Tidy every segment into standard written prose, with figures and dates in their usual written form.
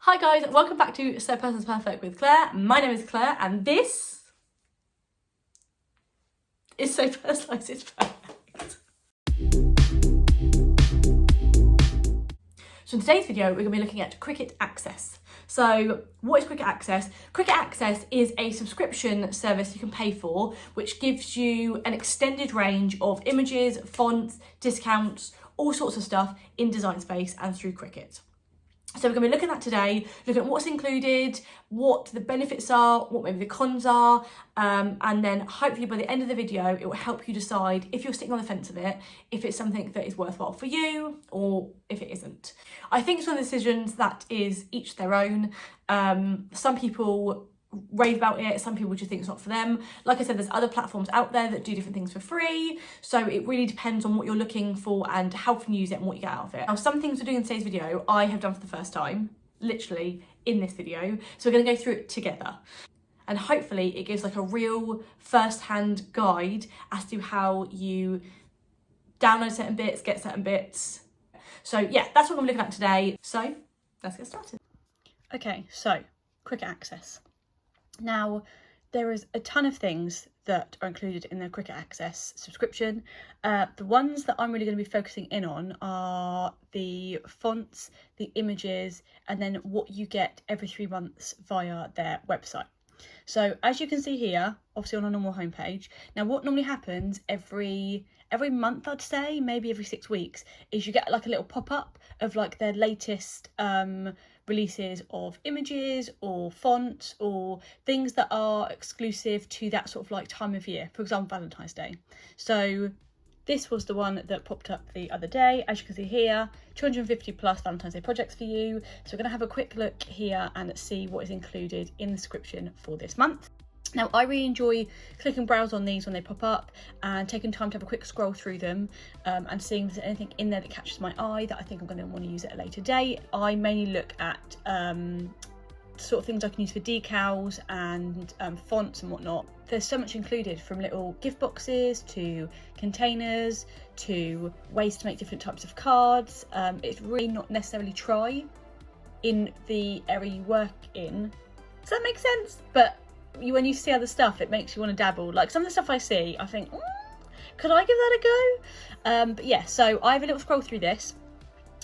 Hi guys, welcome back to So Person's Perfect with Claire. My name is Claire and this is So Personalised It's Perfect. So in today's video, we're going to be looking at Cricut Access. So what is Cricut Access? Cricut Access is a subscription service you can pay for, which gives you an extended range of images, fonts, discounts, all sorts of stuff in Design Space and through Cricut. So we're going to be looking at that today, looking at what's included, what the benefits are, what maybe the cons are, and then hopefully by the end of the video, it will help you decide if you're sitting on the fence of it, if it's something that is worthwhile for you or if it isn't. I think it's one of the decisions that is each their own. Some people rave about it, some people just think it's not for them. Like I said, there's other platforms out there that do different things for free, so it really depends on what you're looking for and how you can use it and what you get out of it. Now, some things we're doing in today's video I have done for the first time, literally in this video, so we're going to go through it together, and hopefully it gives like a real first-hand guide as to how you download certain bits, get certain bits. So yeah, that's what I'm looking at today, so let's get started. Okay, so Cricut Access. Now, there is a ton of things that are included in the Cricut Access subscription. The ones that I'm really going to be focusing in on are the fonts, the images, and then what you get every 3 months via their website. So as you can see here, obviously on a normal homepage, now what normally happens every month, I'd say, maybe every 6 weeks, is you get like a little pop-up of like their latest releases of images or fonts or things that are exclusive to that sort of like time of year, for example Valentine's Day. So this was the one that popped up the other day. As you can see here, 250 plus Valentine's Day projects for you. So we're going to have a quick look here and see what is included in the subscription for this month. Now, I really enjoy clicking browse on these when they pop up and taking time to have a quick scroll through them and seeing if there's anything in there that catches my eye that I think I'm going to want to use at a later date. I mainly look at sort of things I can use for decals and fonts and whatnot. There's so much included, from little gift boxes to containers to ways to make different types of cards. It's really not necessarily try in the area you work in. Does that make sense? But when you see other stuff, it makes you want to dabble. Like some of the stuff I see, I think, could I give that a go? But yeah, so I have a little scroll through this.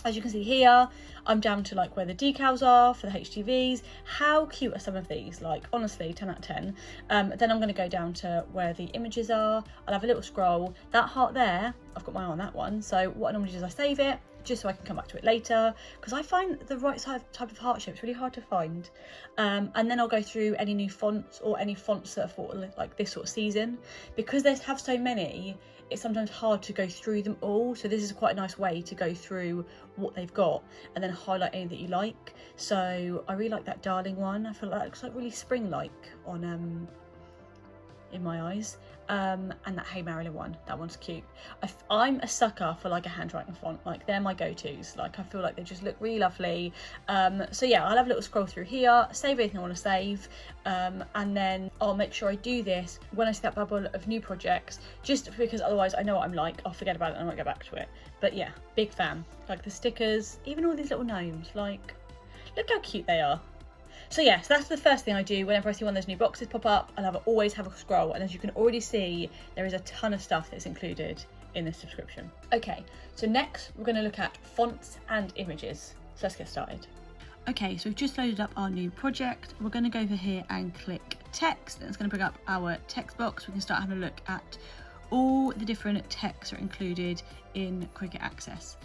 As you can see here, I'm down to like where the decals are for the HTVs. How cute are some of these? Like honestly, 10 out of 10. Then I'm going to go down to where the images are. I'll have a little scroll. That heart there, I've got my eye on that one. So what I normally do is I save it, just so I can come back to it later, because I find the right type of heart shape is really hard to find. And then I'll go through any new fonts or any fonts that are for like this sort of season. Because they have so many, it's sometimes hard to go through them all. So this is quite a nice way to go through what they've got and then highlight any that you like. So I really like that Darling one. I feel like it looks like really spring-like on in my eyes. And that Hey Marilyn one, that one's cute. I'm a sucker for like a handwriting font, like they're my go-tos. Like I feel like they just look really lovely. So yeah, I'll have a little scroll through here, save anything I want to save, and then I'll make sure I do this when I see that bubble of new projects, just because otherwise I know what I'm like, I'll forget about it and I won't go back to it. But yeah, big fan. Like the stickers, even all these little gnomes, like look how cute they are. So yeah, so that's the first thing I do whenever I see one of those new boxes pop up. I'll always have a scroll, and as you can already see, there is a ton of stuff that's included in this subscription. Okay, so next we're going to look at fonts and images. So let's get started. Okay, so we've just loaded up our new project. We're going to go over here and click text, and it's going to bring up our text box. We can start having a look at all the different texts are included in Cricut Access.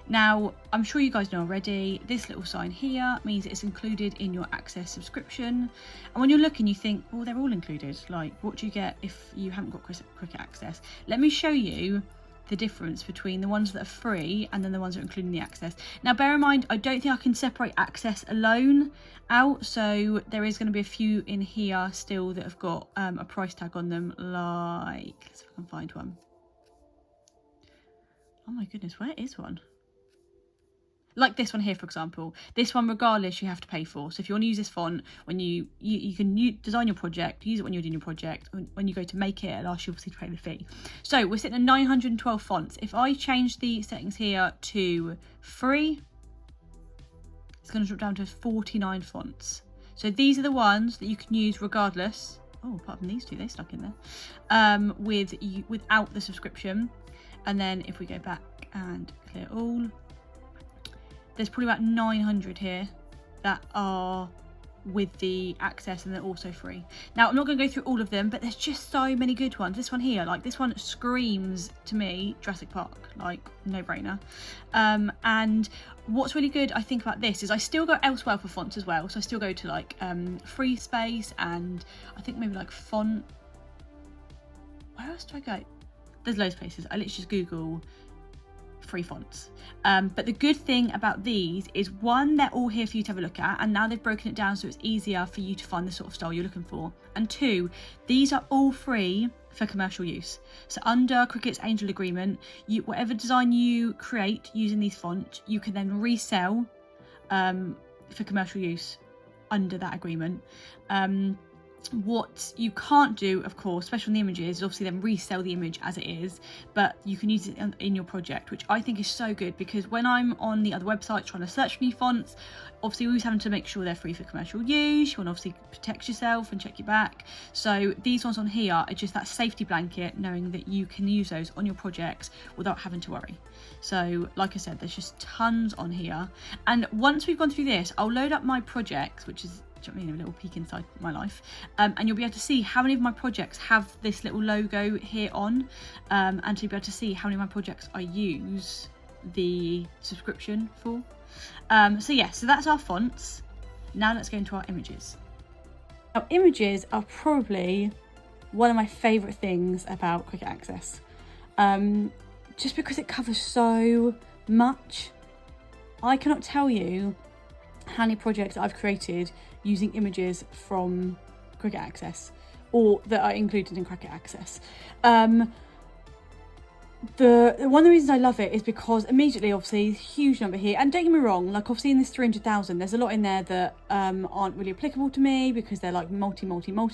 Now, I'm sure you guys know already, this little sign here means it's included in your Access subscription. And when you're looking, you think, well, they're all included. Like, what do you get if you haven't got Cricut Access? Let me show you the difference between the ones that are free and then the ones that are including the Access. Now, bear in mind, I don't think I can separate Access alone out, so there is going to be a few in here still that have got a price tag on them, like, let's see if I can find one. Oh my goodness, where is one? Like this one here, for example. This one, regardless, you have to pay for. So if you want to use this font, when you can design your project, use it when you're doing your project. When you go to make it, it'll ask you obviously to pay the fee. So we're sitting at 912 fonts. If I change the settings here to free, it's going to drop down to 49 fonts. So these are the ones that you can use regardless. Oh, apart from these two, they stuck in there. Without the subscription. And then if we go back and clear all, there's probably about 900 here that are with the access, and they're also free. Now, I'm not going to go through all of them, but there's just so many good ones. This one here, like this one screams to me Jurassic Park, like no brainer. And what's really good, I think, about this is I still go elsewhere for fonts as well. So I still go to like Free Space, and I think maybe like font. Where else do I go? There's loads of places. I literally just Google free fonts. But the good thing about these is, one, they're all here for you to have a look at, and now they've broken it down so it's easier for you to find the sort of style you're looking for. And two, these are all free for commercial use. So under Cricut's Angel Agreement, whatever design you create using these fonts, you can then resell for commercial use under that agreement. What you can't do, of course, especially on the images, is obviously then resell the image as it is, but you can use it in your project, which I think is so good, because when I'm on the other websites trying to search for new fonts, obviously you're always having to make sure they're free for commercial use. You want to obviously protect yourself and check your back. So these ones on here are just that safety blanket, knowing that you can use those on your projects without having to worry. So like I said, there's just tons on here. And once we've gone through this, I'll load up my projects, which is, a little peek inside my life, and you'll be able to see how many of my projects have this little logo here on, and to be able to see how many of my projects I use the subscription for. So yeah, so that's our fonts. Now let's go into our images. Now, images are probably one of my favourite things about Cricut Access, just because it covers so much. I cannot tell you how many projects I've created using images from Cricut Access, or that are included in Cricut Access. One of the reasons I love it is because immediately, obviously, huge number here, and don't get me wrong, like obviously in this 300,000, there's a lot in there that aren't really applicable to me because they're like multi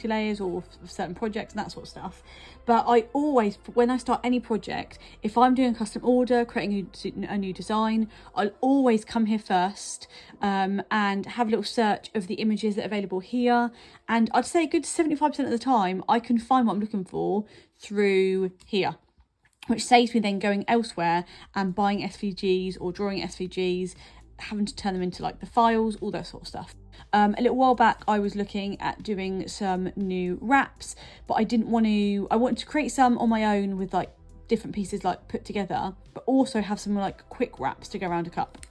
layers or certain projects and that sort of stuff. But I always, when I start any project, if I'm doing a custom order, creating a new design, I'll always come here first and have a little search of the images that are available here. And I'd say a good 75% of the time, I can find what I'm looking for through here, which saves me then going elsewhere and buying SVGs or drawing SVGs, having to turn them into like the files, all that sort of stuff. A little while back, I was looking at doing some new wraps, but I wanted to create some on my own with like different pieces like put together, but also have some like quick wraps to go around a cup.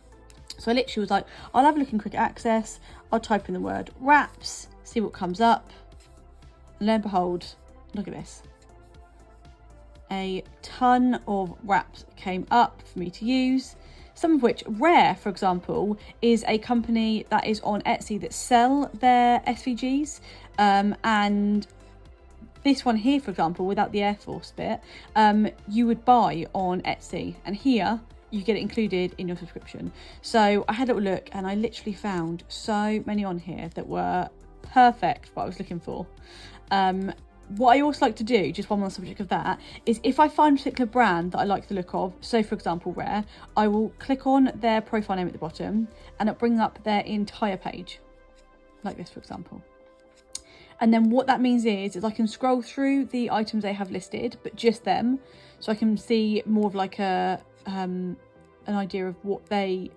So I literally was like, I'll have a look in Cricut Access, I'll type in the word wraps, see what comes up, and lo and behold, look at this. A ton of wraps came up for me to use, some of which, Rare, for example, is a company that is on Etsy that sell their SVGs, and this one here, for example, without the Air Force bit, you would buy on Etsy, and here you get it included in your subscription. So I had a little look and I literally found so many on here that were perfect for what I was looking for. What I also like to do, just one more subject of that, is if I find a particular brand that I like the look of, so for example Rare, I will click on their profile name at the bottom and it'll bring up their entire page, like this for example. And then what that means is I can scroll through the items they have listed, but just them, so I can see more of like an idea of what they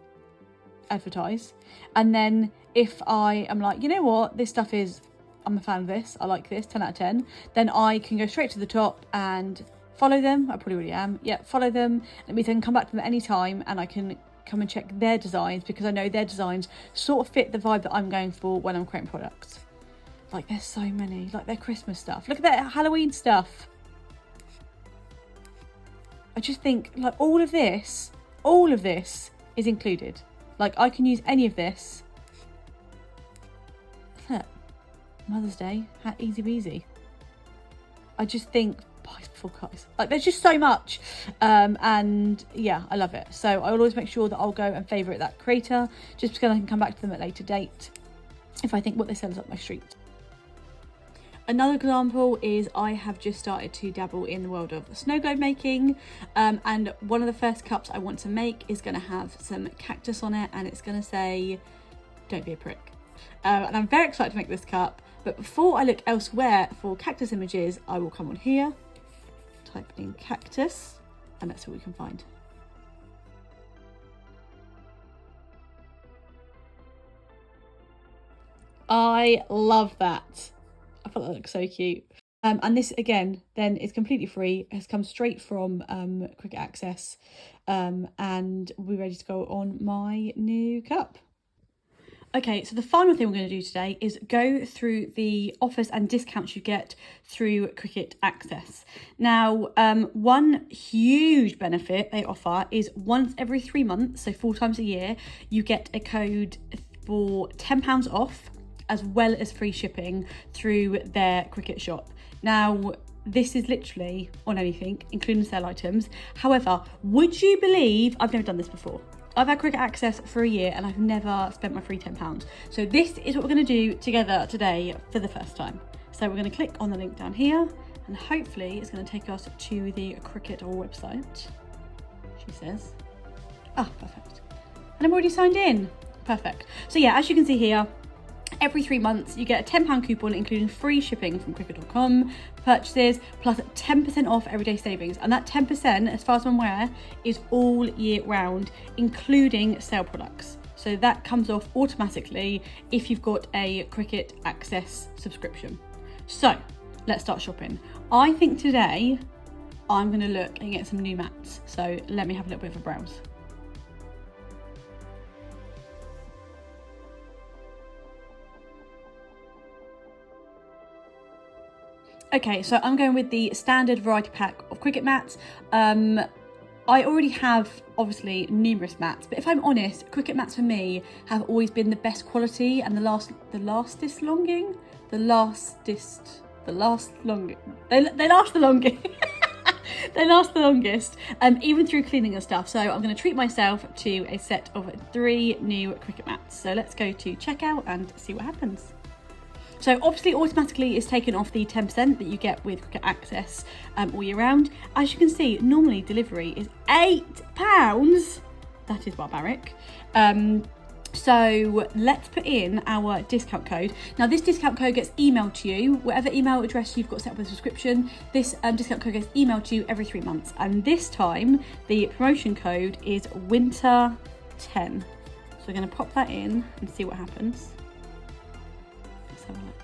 advertise. And then if I am like, you know what, this stuff is, I'm a fan of this, I like this, 10 out of 10, then I can go straight to the top and follow them. I probably already am. Yeah, follow them. Let me then come back to them at any time and I can come and check their designs, because I know their designs sort of fit the vibe that I'm going for when I'm creating products. Like there's so many, like their Christmas stuff. Look at that Halloween stuff. I just think like all of this is included. Like I can use any of this. Look. Mother's Day, easy peasy. I just think buys before guys. Like there's just so much, and yeah, I love it. So I will always make sure that I'll go and favourite that creator, just because I can come back to them at a later date if I think what they sell is up my street. Another example is I have just started to dabble in the world of snow globe making, and one of the first cups I want to make is going to have some cactus on it, and it's going to say don't be a prick. And I'm very excited to make this cup, but before I look elsewhere for cactus images, I will come on here, type in cactus, and that's what we can find. I love that. I thought that looked so cute. And this again then is completely free. It has come straight from Cricut Access, and we're ready to go on my new cup. Okay, so the final thing we're going to do today is go through the offers and discounts you get through Cricut Access. Now, one huge benefit they offer is once every 3 months, so 4 times a year, you get a code for £10 off, as well as free shipping through their Cricut shop. Now, this is literally on anything, including sale items. However, would you believe I've never done this before? I've had Cricut Access for a year and I've never spent my free £10. So this is what we're going to do together today for the first time. So we're going to click on the link down here and hopefully it's going to take us to the Cricut website. She says, perfect. And I'm already signed in. Perfect. So yeah, as you can see here, every 3 months you get a £10 coupon including free shipping from Cricut.com purchases plus 10% off everyday savings, and that 10%, as far as I'm aware, is all year round, including sale products. So that comes off automatically if you've got a Cricut Access subscription. So let's start shopping. I think today I'm going to look and get some new mats, so let me have a little bit of a browse. Okay, so I'm going with the standard variety pack of Cricut mats. I already have, obviously, numerous mats, but if I'm honest, Cricut mats for me have always been the best quality and they last the longest. They last the longest, even through cleaning and stuff. So I'm going to treat myself to a set of 3 new Cricut mats. So let's go to checkout and see what happens. So obviously automatically it's taken off the 10% that you get with Cricut Access all year round. As you can see, normally delivery is £8. That is barbaric. So let's put in our discount code. Now this discount code gets emailed to you, whatever email address you've got set up with a subscription, this discount code gets emailed to you every 3 months. And this time the promotion code is winter 10. So we're going to pop that in and see what happens. Let's have a look.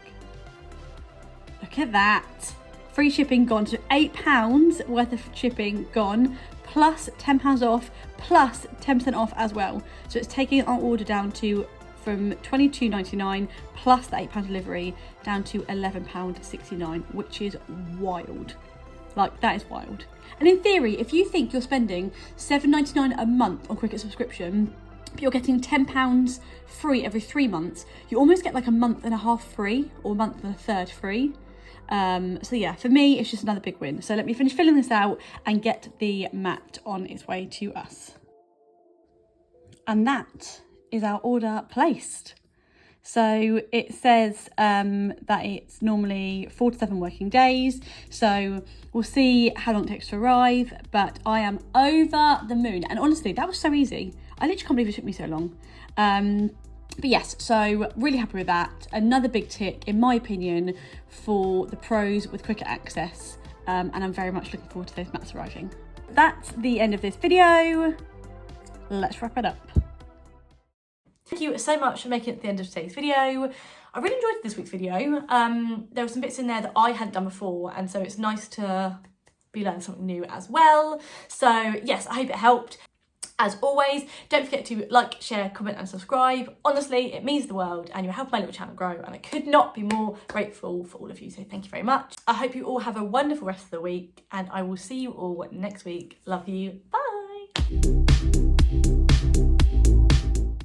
Look at that. Free shipping gone. So £8 worth of shipping gone, plus £10 off, plus 10% off as well. So it's taking our order down to from £22.99 plus the £8 delivery down to £11.69, which is wild. Like, that is wild. And in theory, if you think you're spending £7.99 a month on Cricut subscription, but you're getting £10 free every 3 months, you almost get like a month and a half free, or a month and a third free. So yeah, for me, it's just another big win. So let me finish filling this out and get the mat on its way to us. And that is our order placed. So it says that it's normally 4 to 7 working days. So we'll see how long it takes to arrive, but I am over the moon. And honestly, that was so easy. I literally can't believe it took me so long. But yes, so really happy with that. Another big tick, in my opinion, for the pros with Cricut Access. And I'm very much looking forward to those mats arriving. That's the end of this video. Let's wrap it up. Thank you so much for making it to the end of today's video. I really enjoyed this week's video. There were some bits in there that I hadn't done before, and so it's nice to be learning something new as well. So yes, I hope it helped. As always, don't forget to like, share, comment and subscribe. Honestly, it means the world and you're helping my little channel grow, and I could not be more grateful for all of you, so thank you very much. I hope you all have a wonderful rest of the week and I will see you all next week. Love you. Bye.